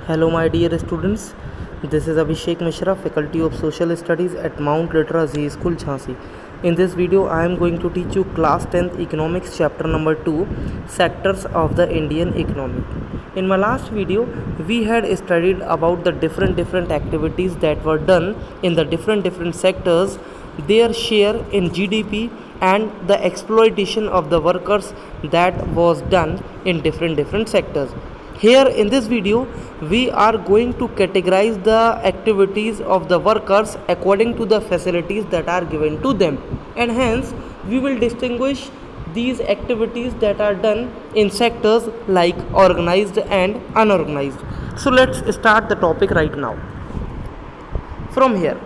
Hello, my dear students. This is Abhishek Mishra, Faculty of Social Studies at Mount Litera Z School, Jhansi. In this video, I am going to teach you Class 10th Economics, Chapter number 2, Sectors of the Indian Economy. In my last video, we had studied about the different activities that were done in the different sectors, their share in GDP, and the exploitation of the workers that was done in different sectors. Here in this video, we are going to categorize the activities of the workers according to the facilities that are given to them, and hence we will distinguish these activities that are done in sectors like organized and unorganized. So let's start the topic right now. From here,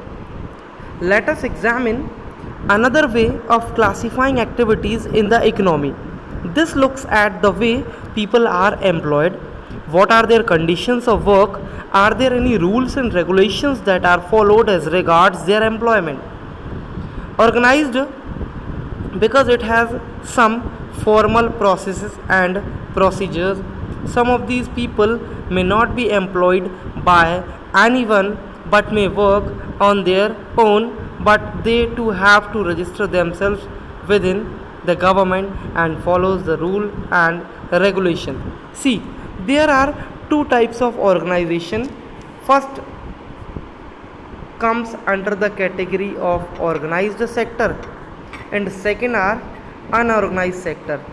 let us examine another way of classifying activities in the economy. This looks at the way people are employed. What are their conditions of work? Are there any rules and regulations that are followed as regards their employment? Organized because it has some formal processes and procedures. Some of these people may not be employed by anyone but may work on their own, but they too have to register themselves within the government and follows the rule and regulation. See, there are two types of organization. First comes under the category of organized sector, and second are unorganized sector.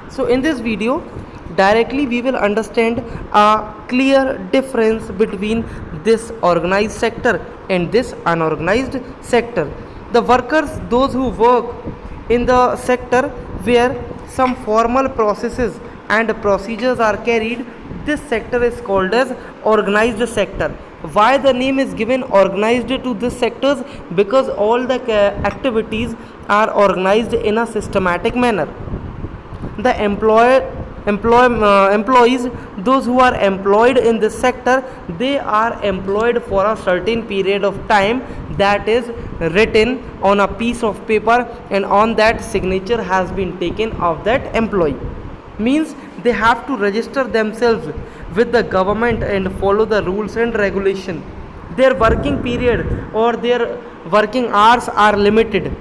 So in this video, directly we will understand a clear difference between this organized sector and this unorganized sector. The workers, those who work in the sector where some formal processes and procedures are carried, this sector is called as organized sector. Why the name is given organized to this sectors? Because all the activities are organized in a systematic manner. The employees, those who are employed in this sector, they are employed for a certain period of time that is written on a piece of paper, and on that signature has been taken of that employee. Means they have to register themselves with the government and follow the rules and regulation. Their working period or their working hours are limited.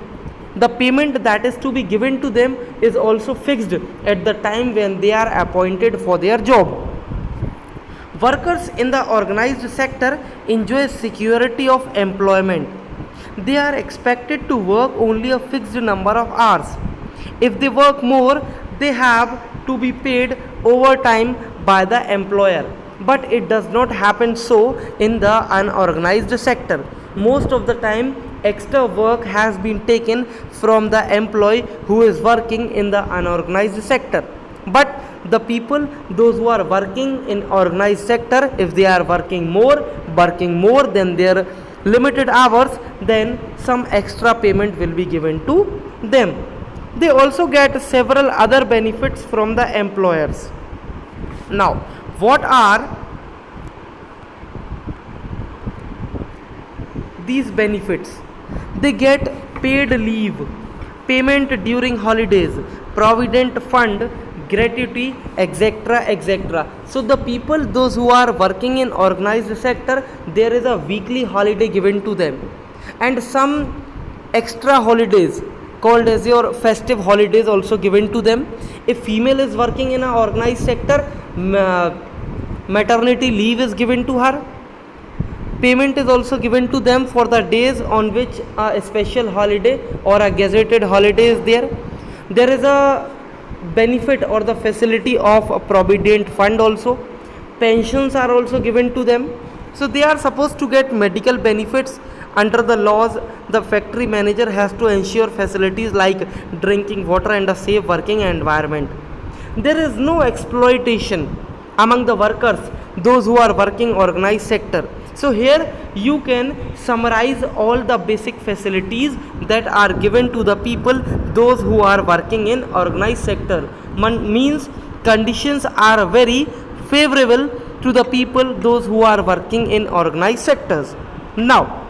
The payment that is to be given to them is also fixed at the time when they are appointed for their job. Workers in the organized sector enjoy security of employment. They are expected to work only a fixed number of hours. If they work more, they have to be paid overtime by the employer. But it does not happen so in the unorganized sector. Most of the time, extra work has been taken from the employee who is working in the unorganized sector. But the people, those who are working in organized sector, if they are working more than their limited hours, then some extra payment will be given to them. They also get several other benefits from the employers. Now, what are these benefits? They get paid leave, payment during holidays, provident fund, gratuity, etc. So the people, those who are working in organized sector, there is a weekly holiday given to them, and some extra holidays called as your festive holidays also given to them. If female is working in an organized sector, maternity leave is given to her. Payment is also given to them for the days on which a special holiday or a gazetted holiday is there. There is a benefit or the facility of a provident fund also. Pensions are also given to them. So they are supposed to get medical benefits. Under the laws, the factory manager has to ensure facilities like drinking water and a safe working environment. There is no exploitation among the workers, those who are working organized sector. So here you can summarize all the basic facilities that are given to the people, those who are working in organized sector. Means conditions are very favorable to the people, those who are working in organized sectors. Now,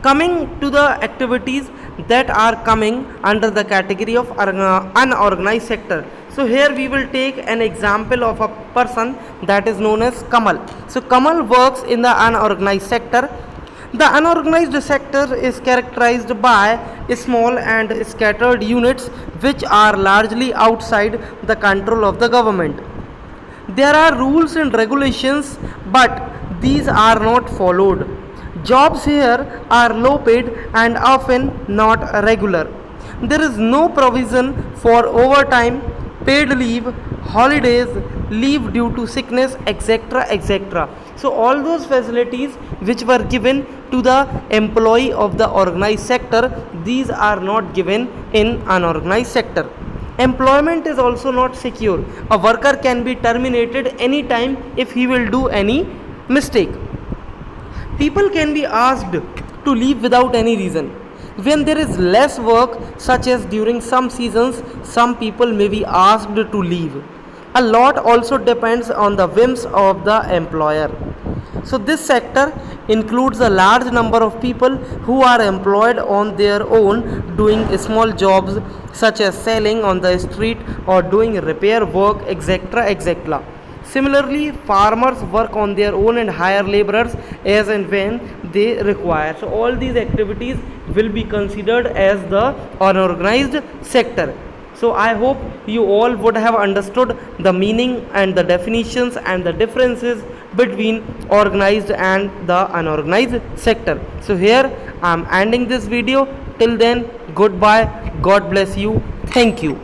coming to the activities that are coming under the category of unorganized sector. So here we will take an example of a person that is known as Kamal. So Kamal works in the unorganized sector. The unorganized sector is characterized by small and scattered units which are largely outside the control of the government. There are rules and regulations, but these are not followed. Jobs here are low paid and often not regular. There is no provision for overtime, paid leave, holidays, leave due to sickness, etc. etc. So, all those facilities which were given to the employee of the organized sector, these are not given in unorganized sector. Employment is also not secure. A worker can be terminated anytime if he will do any mistake. People can be asked to leave without any reason. When there is less work, such as during some seasons, some people may be asked to leave. A lot also depends on the whims of the employer. So, this sector includes a large number of people who are employed on their own doing small jobs such as selling on the street or doing repair work, etc. etc. Similarly, farmers work on their own and hire laborers as and when they require. So, all these activities will be considered as the unorganized sector. So, I hope you all would have understood the meaning and the definitions and the differences between organized and the unorganized sector. So, here I am ending this video. Till then, goodbye. God bless you. Thank you.